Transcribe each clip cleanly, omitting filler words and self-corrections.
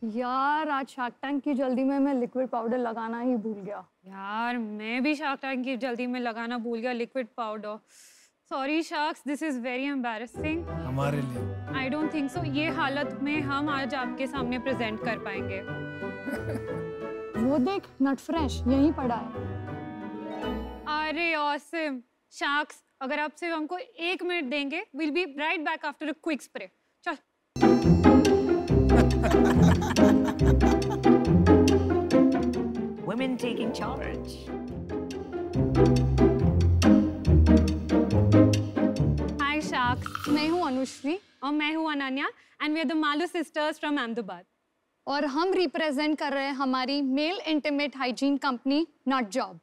यार आज shark tank की जल्दी में मैं लिक्विड पाउडर लगाना ही भूल गया। यार मैं भी शार्क टैंक की जल्दी में लगाना भूल गया liquid powder. Sorry sharks, this is very embarrassing हमारे लिए। आई डोंट थिंक सो ये हालत में हम आज आपके सामने प्रेजेंट कर पाएंगे। वो देख नट फ्रेश यहीं पड़ा है। अरे ऑसम शार्क्स, अगर आप सिर्फ हमको 1 मिनट देंगे, will be right back after a quick spray. चल। Women taking charge. Hi sharks, मैं हूँ अनुश्री और मैं हूँ Ananya and we are the Malu sisters from Ahmedabad. और हम रिप्रेजेंट कर रहे हैं हमारी male intimate hygiene company nut job.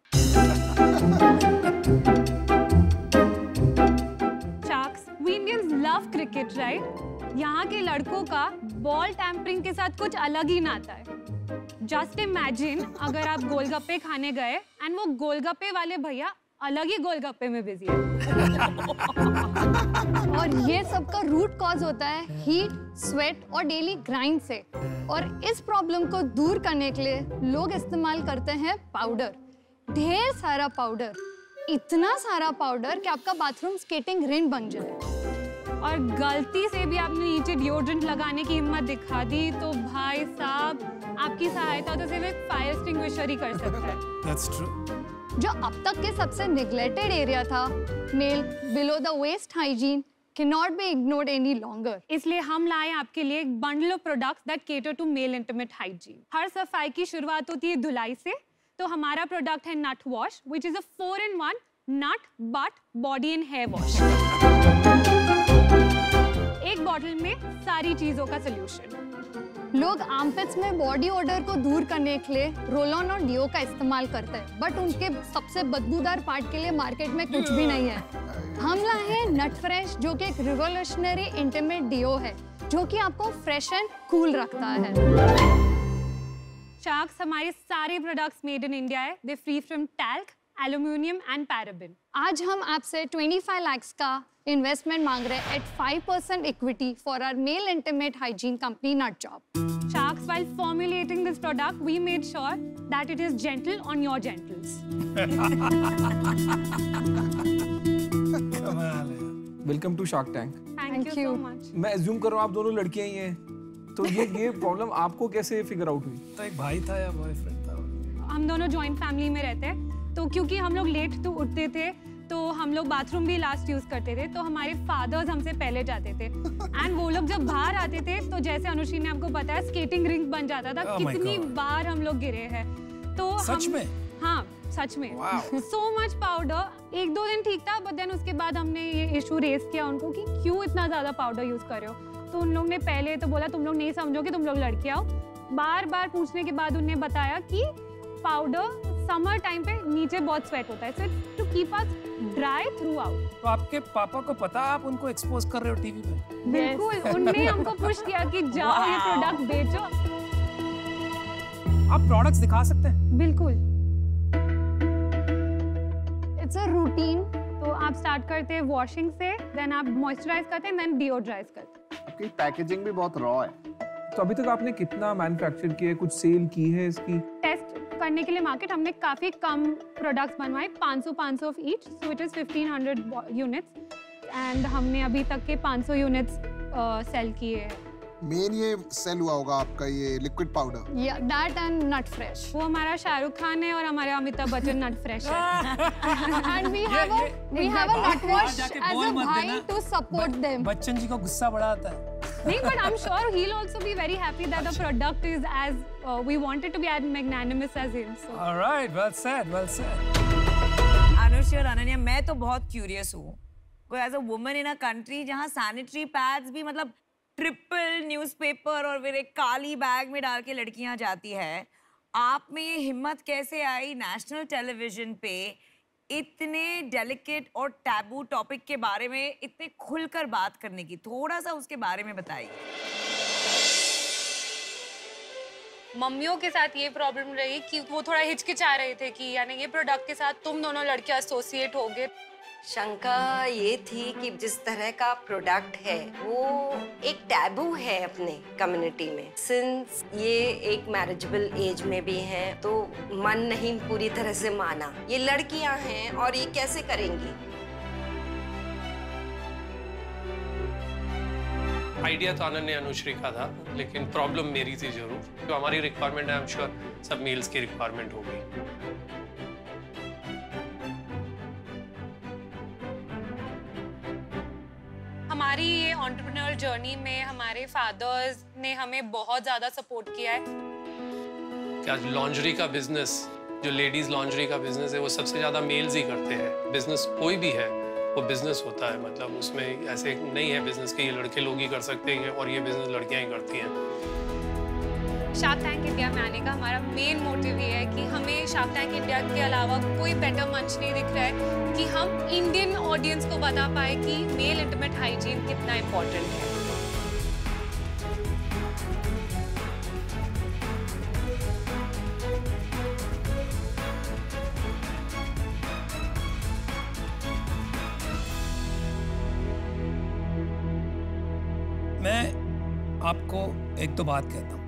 Sharks, we Indians love cricket right? यहाँ के लड़कों का बॉल टैम्परिंग के साथ कुछ अलग ही नाता है। जस्ट इमेजिन अगर आप गोलगप्पे खाने गए एंड वो गोलगप्पे वाले भैया अलग ही गोलगप्पे में बिजी है। और ये सब का रूट कॉज होता है हीट, स्वेट और डेली ग्राइंड से। और इस प्रॉब्लम को दूर करने के लिए लोग इस्तेमाल करते हैं पाउडर, ढेर सारा पाउडर, इतना सारा पाउडर कि आपका बाथरूम स्केटिंग रिंग बन जाए। और गलती से भी आपने नीचे डिओड्रेंट लगाने की हिम्मत दिखा दी तो भाई साहब आपकी सहायता तो सिर्फ एक फायर एक्सटिंग्विशर ही कर सकता है। That's true. जो अब तक के सबसे नेग्लेक्टेड एरिया था, male below the waist hygiene cannot be ignored any longer. इसलिए हम लाए आपके लिए एक bundle of products that cater to male intimate hygiene. हर सफाई की शुरुआत होती है धुलाई से, तो हमारा प्रोडक्ट है nut wash which is a 4-in-1 nut butt body and hair wash. एक बॉटल में सारी चीजों का सोल्यूशन। लोग आर्मपिट्स में बॉडी ओडर को दूर करने के लिए रोल ऑन और डिओ का इस्तेमाल करते हैं, बट उनके सबसे बदबूदार पार्ट के लिए मार्केट में कुछ भी नहीं है। हम लाए हैं नट फ्रेश, जो कि एक रिवोल्यूशनरी इंटीमेट डिओ है जो कि आपको फ्रेश एंड कूल रखता है। शार्क्स, हमारे सारे प्रोडक्ट्स मेड इन इंडिया है। They free from talc, aluminium and paraben. आज हम आपसे 25 लाख का इन्वेस्टमेंट मांग रहे हैं at 5% equity for our male intimate hygiene company nut job. Sharks, while formulating this product, we made sure that it is gentle on your gentles. कमाल है। Welcome to Shark Tank. Thank you so much. मैं assume कर रहा हूँ आप दोनों लड़कियां ही हैं, तो ये प्रॉब्लम आपको कैसे फिगर आउट हुई? तो एक भाई था या बॉयफ्रेंड था? हम दोनों जॉइंट फैमिली में रहते हैं, तो क्योंकि हम लोग लेट तो उठते थे तो हम लोग बाथरूम भी लास्ट यूज करते थे, तो हमारे फादर्स हमसे पहले जाते थे एंड वो लोग जब बाहर आते थे तो जैसे अनुश्री ने आपको बताया स्केटिंग रिंग बन जाता था। कितनी बार हम लोग गिरे हैं। तो सच में? हाँ सच में। So much powder. 1-2 दिन ठीक था, बट देन उसके बाद हमने ये इशू रेज किया उनको कि क्यों इतना ज्यादा पाउडर यूज कर रहे हो। तो उन लोग ने पहले तो बोला तुम लोग नहीं समझोगे, तुम लोग लड़कियां हो। बार बार पूछने के बाद उन्हें बताया कि पाउडर समर टाइम पे नीचे बहुत स्वेट होता है, so to keep us dry throughout. तो आपके पापा को पता आप उनको एक्सपोज कर रहे हो टीवी पे? बिल्कुल। उन्होंने हमको पुश किया कि जाओ ये प्रोडक्ट बेचो। आप प्रोडक्ट्स दिखा सकते हैं? बिल्कुल। It's a routine. तो आप स्टार्ट करते हैं वॉशिंग से, देन आप मॉइस्चराइज करते हैं, देन डिओड्राइज करते हैं। आपकी पैकेजिंग भी बहुत रॉ है। तो अभी तक आपने कितना मैन्युफैक्चर किया है, कुछ सेल की है इसकी? टेस्ट करने के लिए मार्केट हमने काफी कम प्रोडक्ट्स बनवाए, 500 of each, so it is 1500 units and हमने अभी तक के 500 यूनिट्स सेल किए हैं। मेन ये सेल हुआ होगा आपका ये लिक्विड पाउडर। या दैट एंड नट फ्रेश। वो हमारा शाहरुख खान है और हमारे अमिताभ बच्चन नट फ्रेश है। And we have a nut wash as a भाई to support them. Bachchan ji को गुस्सा बड़ा आता है। नहीं, but I'm sure he'll also be very happy that the product is as we wanted to be as magnanimous as him. So. All right, well said, well said. Anushree और अनन्या, मैं तो बहुत क्यूरियस हूँ। As a woman in a country जहाँ sanitary pads भी मतलब triple newspaper और फिर एक काली बैग में डाल के लड़कियाँ जाती है, आप में ये हिम्मत कैसे आई नेशनल टेलीविजन पे इतने डेलिकेट और टैबू टॉपिक के बारे में इतने खुलकर बात करने की? थोड़ा सा उसके बारे में बताइए। मम्मियों के साथ ये प्रॉब्लम रही कि वो थोड़ा हिचकिचा रहे थे कि यानी ये प्रोडक्ट के साथ तुम दोनों लड़कियां एसोसिएट होगे, शंका ये थी कि जिस तरह का प्रोडक्ट है वो एक टैबू है अपने कम्युनिटी में। सिंस ये एक मैरिजेबल एज में भी हैं तो मन नहीं पूरी तरह से माना। ये लड़कियां हैं और ये कैसे करेंगी? आइडिया तो अनन्या अनुश्री का था, लेकिन प्रॉब्लम मेरी थी जरूर। जो हमारी रिक्वायरमेंट है, आई एम श्योर सब मेल्स की रिक्वायरमेंट होगी। हमारी ये एंटरप्रेन्योर जर्नी में हमारे फादर्स ने हमें बहुत ज़्यादा सपोर्ट किया है। क्या लॉन्ड्री का बिजनेस, जो लेडीज लॉन्ड्री का बिजनेस है, वो सबसे ज़्यादा मेल्स ही करते हैं। बिजनेस कोई भी है वो बिजनेस होता है, मतलब उसमें ऐसे नहीं है बिजनेस के ये लड़के लोग ही कर सकते हैं और ये बिजनेस लड़कियां ही करती हैं। शार्क टैंक इंडिया में आने का हमारा मेन मोटिव ये है कि हमें शार्क टैंक इंडिया के अलावा कोई बेटर मंच नहीं दिख रहा है कि हम इंडियन ऑडियंस को बता पाए कि मेल इंटीमेट हाइजीन कितना इम्पोर्टेंट है। मैं आपको एक तो बात कहता हूँ,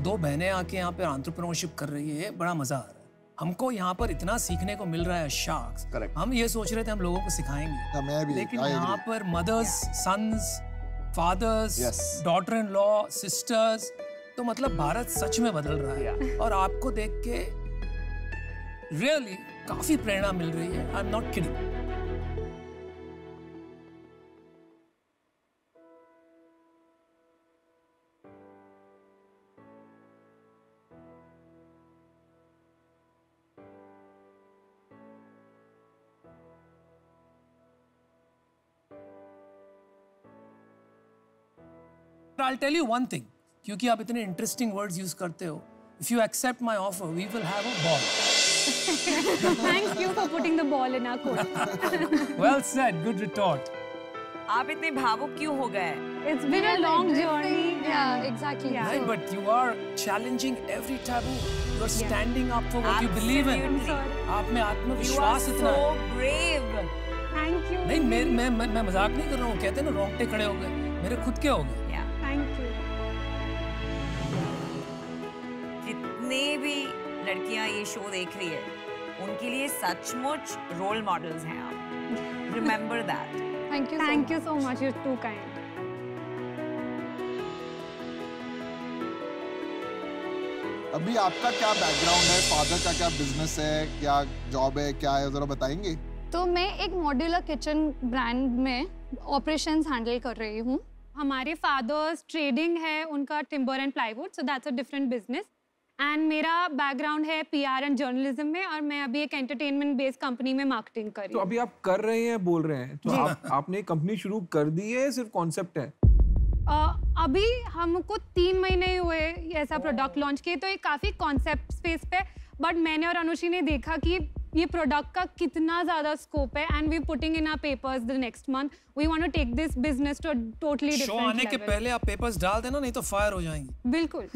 दो बहनें आके यहाँ पे एंटरप्रेन्योरशिप कर रही है, बड़ा मजा आ रहा है। हमको यहाँ पर इतना सीखने को मिल रहा है शार्क्स। Correct. हम ये सोच रहे थे हम लोगों को सिखाएंगे, मैं भी, लेकिन I यहाँ agree. पर mothers, sons, fathers, Yes. Daughter in law, sisters, तो मतलब भारत सच में बदल रहा है। और आपको देख के रियली काफी प्रेरणा मिल रही है। I am not kidding. I'll tell you one thing, क्योंकि आप इतने इंटरेस्टिंग वर्ड्स यूज करते हो। If you accept my offer, we will have a ball. Thank you for putting the ball in our court. Well said, good retort. आप इतने भावुक क्यों हो गए? It's been a long journey. Yeah, exactly. Yeah. Right, but you are challenging every taboo. You are standing up for what you believe in. Absolutely. आप में You are आत्मविश्वास इतना so है। brave. Thank you. नहीं, मैं मजाक नहीं कर रहा हूँ। कहते हैं ना, रोंगटे खड़े हो गए, मेरे खुद के हो गए। Yeah. Thank you. जितने भी लड़कियां ये शो देख रही है, उनके लिए सचमुच रोल मॉडल्स हैं आप। Remember that. Thank you. Thank you so much. You're too kind. अभी आपका क्या बैकग्राउंड है? फादर का क्या बिजनेस है, क्या जॉब है, क्या है, जरा बताएंगे? तो मैं एक मॉड्यूलर किचन ब्रांड में ऑपरेशंस हैंडल कर रही हूँ। हमारे फादर्स ट्रेडिंग है उनका, timber and plywood, so that's a different business. And मेरा बैकग्राउंड है पीआर एंड जर्नलिज्म में, और मैं अभी एक एंटरटेनमेंट बेस्ड कंपनी में मार्केटिंग कर रही तो हूँ। अभी आप कर रहे हैं, बोल रहे हैं, तो आपने कंपनी शुरू कर दी है, सिर्फ कॉन्सेप्ट है? अभी हमको 3 महीने ही हुए ऐसा प्रोडक्ट लॉन्च किए, तो ये काफ़ी कॉन्सेप्ट स्पेस पे, बट मैंने और अनुश्री ने देखा कि ये प्रोडक्ट का कितना ज़्यादा स्कोप है, and we putting in our papers the next month. We want to take this business to totally show different आने के लेवल। पहले आप पेपर्स डाल देना, नहीं तो फायर हो जाएंगी। बिल्कुल।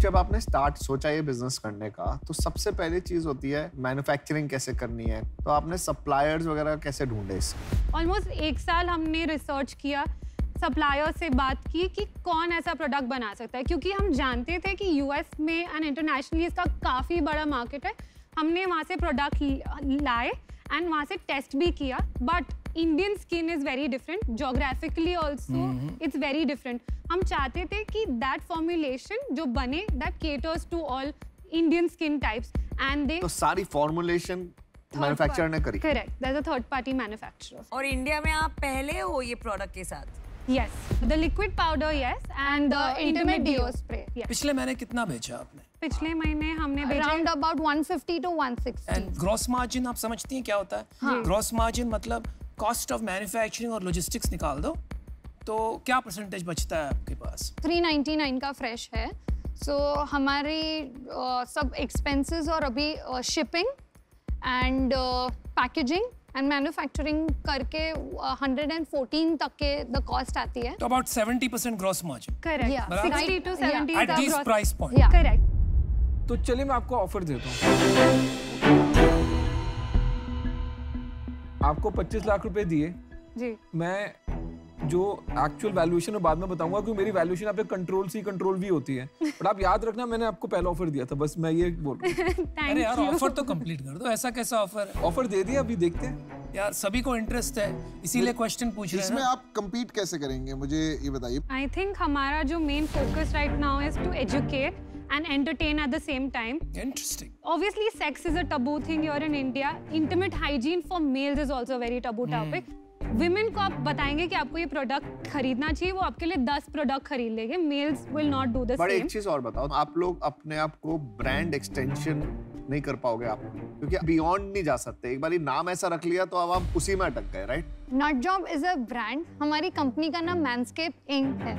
जब आपने स्टार्ट सोचा ये बिजनेस करने का, तो सबसे पहली चीज होती है मैन्युफैक्चरिंग कैसे करनी है, तो आपने सप्लायर्स वगैरह कैसे ढूंढे इसके? ऑलमोस्ट 1 साल हमने रिसर्च किया, सप्लायर से बात की कि कौन ऐसा प्रोडक्ट बना सकता है, क्योंकि हम जानते थे कि यूएस में एंड इंटरनेशनली इसका काफ़ी बड़ा मार्केट है। हमने वहाँ से प्रोडक्ट लाए एंड वहाँ से टेस्ट भी किया, but Indian skin is very different, geographically also it's very different. हम चाहते थे कि दैट फॉर्मुलेशन जो बने, that caters to all Indian skin types, and they तो सारी फॉर्मुलेशन मैन्युफैक्चरर ने करी? Correct, that's a third party manufacturer. और इंडिया में आप पहले हो ये प्रोडक्ट के साथ? Yes, the liquid powder, yes, and the intimate deo spray. Yes. पिछले महीने कितना बेचा आपने? पिछले महीने हमने बेचा around about 150 to 160। And gross margin आप समझती हैं क्या होता है? ग्रॉस मार्जिन मतलब कॉस्ट ऑफ मैन्युफैक्चरिंग और लॉजिस्टिक्स निकाल दो, तो क्या परसेंटेज बचता है आपके पास? 399 का फ्रेश है। सो हमारी सब एक्सपेंसेस और अभी shipping and packaging and manufacturing करके 114 तक के द कॉस्ट आती है। तो about 70% gross margin. correct, Yeah. 60 to 70 eight is दिस our gross. Price point. Yeah. Correct. तो चलिए मैं आपको ऑफर देता हूँ। आपको 25 लाख रुपए दिए जी। मैं जो एक्चुअल वैल्यूएशन में बाद में बताऊंगा क्योंकि मेरी वैल्यूएशन आप कंट्रोल सी कंट्रोल भी होती है, बट आप याद रखना मैंने आपको पहला ऑफर दिया था, बस मैं ये बोल रहा हूं। अरे यार ऑफर तो कंप्लीट कर दो, ऐसा कैसा ऑफर है? ऑफर दे दिया, अभी देखते हैं यार सभी को इंटरेस्ट है इसीलिए क्वेश्चन पूछ रहे हैं इसमें ना। आप compete कैसे करेंगे मुझे ये बताइए। आई थिंक हमारा जो main focus right now is to educate and entertain at the same time. Interesting. Obviously, sex is a taboo thing here in India. Intimate hygiene for males is also a very taboo topic. Women को आप बताएंगे कि आपको ये product खरीदना चाहिए, वो आपके लिए 10 प्रोडक्ट खरीद लेंगे. Males will not do the same. But एक चीज और बताओ, आप लोग अपने आप को ब्रांड एक्सटेंशन नहीं कर पाओगे आप, क्योंकि बियॉन्ड नहीं जा सकते. एक बार नाम ऐसा रख लिया तो अब आप उसी में अटक गए, right? Nutjob is a brand. हमारी कंपनी का नाम मैंसकेप इंक है,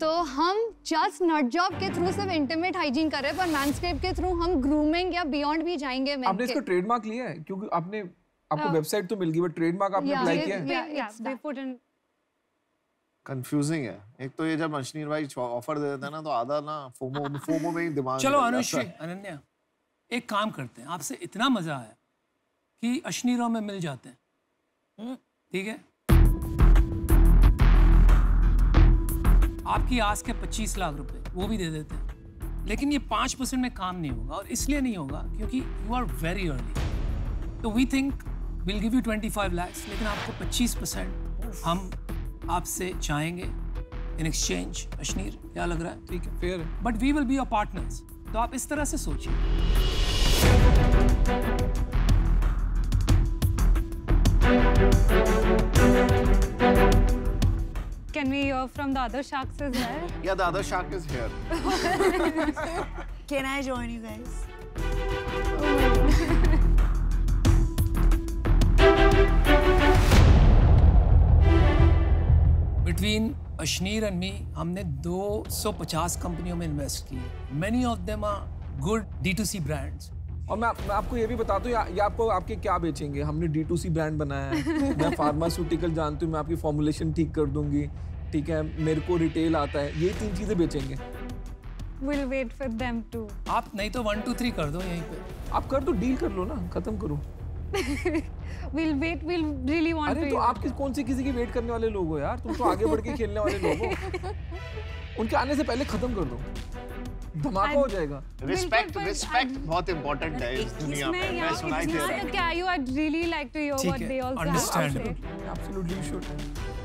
तो हम जस्ट नटजॉब के थ्रू सिर्फ इंटीमेट हाइजीन कर रहे हैं, पर मैंसकेप के थ्रू हम ग्रूमिंग या बियॉन्ड भी जाएंगे. आपने इसको ट्रेडमार्क लिया है? क्योंकि आपको वेबसाइट तो मिल गई, बट ट्रेडमार्क आपने अप्लाई किया है? कंफ्यूजिंग है. एक तो ये जब अश्नीर भाई ऑफर दे देता है ना, तो आधा ना फोमो में ही दिमाग. चलो अनुश्री, अनन्या, एक काम करते हैं, आपसे इतना मजा आया कि अश्नीरों में मिल जाते हैं, ठीक है? आपकी आस के 25 लाख रुपए वो भी दे देते हैं, लेकिन ये 5% में काम नहीं होगा, और इसलिए नहीं होगा क्योंकि यू आर वेरी अर्ली. तो we think will give you 25 lakh, लेकिन आपको 25% हम आपसे चाहेंगे इन एक्सचेंज. अश्नीर, क्या लग रहा है? ठीक है, फेयर है. But we will be your partners. तो आप इस तरह से सोचिए. Can we hear from the other sharks as well? Yeah, the other shark is here. Can I join you guys? Between Ashneer and me, हमने 250 कंपनियों में इन्वेस्ट किए. Many of them are good D2C brands. और मैं आपको ये भी बता दूं, ये आपको आपके क्या बेचेंगे. हमने D2C ब्रांड बनाया है. मैं फार्मास्यूटिकल जानती हूँ, मैं आपकी फॉर्मुलेशन ठीक कर दूंगी, ठीक है? मेरे को रिटेल आता है. ये 3 चीजें बेचेंगे. We'll wait for them too. आप नहीं तो 1 2 3 कर दो यहीं पे. आप कर दो, डील कर लो ना, खत्म करो. We'll wait. We'll really want to. अरे तो आप कौन सी किसी की वेट करने वाले लोग हो यार? तुम तो आगे बढ़ के खेलने वाले लोग हो. उनके आने से पहले खत्म कर दो, धमाका हो जाएगा. रिस्पेक्ट बहुत इंपॉर्टेंट है इस दुनिया में. मैं सुनाई दे रहा हूं. क्या you I'd really like to hear what they also have to say. Absolutely you should.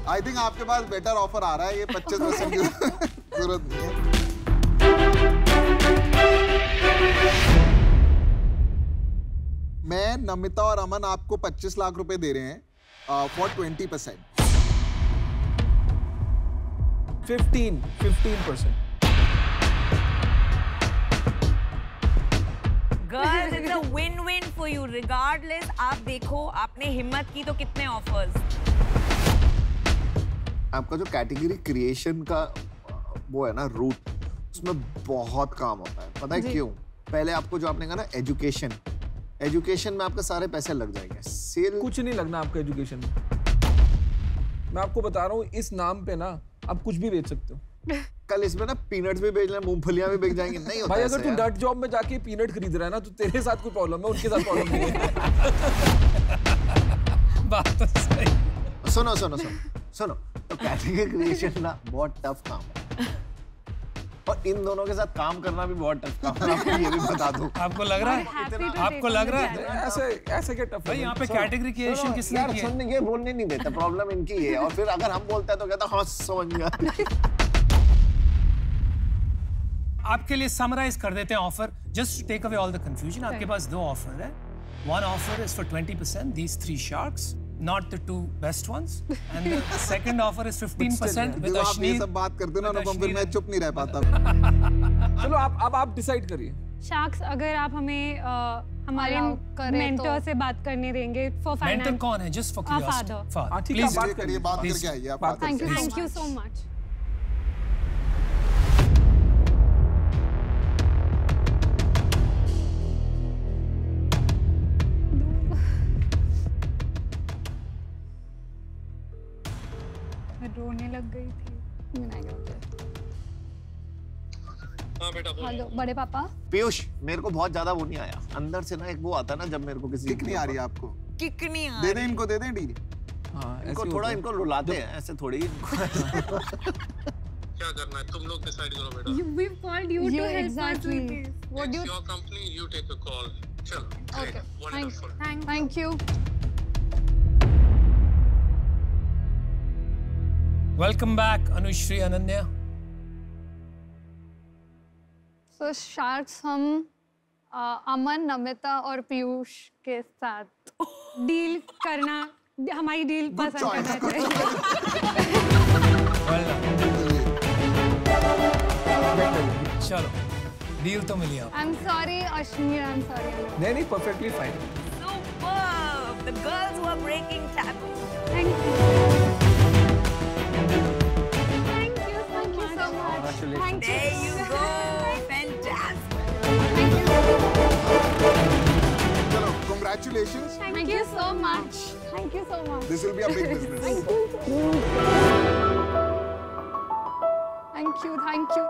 I think आपके पास बेटर ऑफर आ रहा है. ये 25% की जरूरत नहीं है. मैं, नमिता और अमन आपको 25 लाख रुपए दे रहे हैं for 20%. 15%. Girls, it's a win-win for you. Regardless, आप देखो, आपने हिम्मत की तो कितने ऑफर्स. आपका जो कैटेगरी क्रिएशन का वो है ना रूट, उसमें बहुत काम होता है. पता है क्यों? पहले आपको जो आपने कहा ना एजुकेशन में आपके सारे पैसे लग जाएंगे. सेल कुछ नहीं लगना आपका एजुकेशन में. मैं आपको बता रहा हूँ, इस नाम पे ना आप कुछ भी बेच सकते हो. कल इसमें ना पीनट्स भी बेच लें, मूंगफलियां भी बिक जाएंगी. नहीं होता भाई, अगर तू नट जॉब में जाके पीनट खरीद रहा है ना, तो तेरे साथ कोई प्रॉब्लम है, उनके साथ प्रॉब्लम नहीं है. बात तो सही. सुनो. तो कैटेगरी क्रिएशन ना बहुत टफ काम है, और इन दोनों के साथ काम करना भी बहुत टफ काम है. आपको ये भी बता दूं. आपको लग रहा है? आपको लग रहा है? ऐसे क्या टफ है? भाई यहाँ पे कैटेगरी क्रिएशन किसने की है? सुनने ये बोलने नहीं देता. प्रॉब्लम इनकी है, और फिर अगर हम बोलते हैं तो कहता हाँ समझ गया. आपके लिए समराइज कर देते हैं offer, just to take away all the confusion. आपके पास 2 ऑफर है. One offer is for 20%, these 3 sharks, not the 2 best ones, and the second offer is 15% with आप ये Ashneer. सब बात करते हो ना अनुपम, फिर मैं चुप नहीं रह पाता. चलो आप डिसाइड करिए. शार्क्स, अगर आप हमें हमारे मेंटर से बात करने देंगे फॉर फाइनेंस. मेंटर कौन है? Just for curiosity. फादर. ठीक है, बात करके आइए आप. Thank you so much. रोने लग गई थी. हाँ बेटा बोलो. हेलो बड़े पापा. पीयूष, मेरे को बहुत ज्यादा वो नहीं आया अंदर से ना. एक वो आता है ना जब मेरे को किसी किक नहीं आ रही है आपको? किक नहीं आ दे रही। दें इनको, दे दें डील। हाँ इनको ऐसे थोड़ा होता है। इनको रुलाते हैं, ऐसे थोड़ी। क्या करना है तुम लोग डिसाइड करो बेटा। We've called you to Yeah, help us exactly. with this. What do you? Your company, you take a call. चलो, great, Okay, wonderful. Thank you. Welcome back, Anushri, Ananya. So sharks हम अमन, नमिता और पीयूष के साथ deal करना, हमारी deal पसंद करना चाहिए। Well done. चलो, डील तो मिली आप। I'm sorry Ashmi, I'm sorry. नहीं नहीं perfectly fine. Superb! The girls who are breaking taboo. Thank you. Thank you so much. Congratulations. Thank you. There you go. Fantastic. चलो congratulations. Thank you so much. Thank you so much. This will be a big business. Thank you.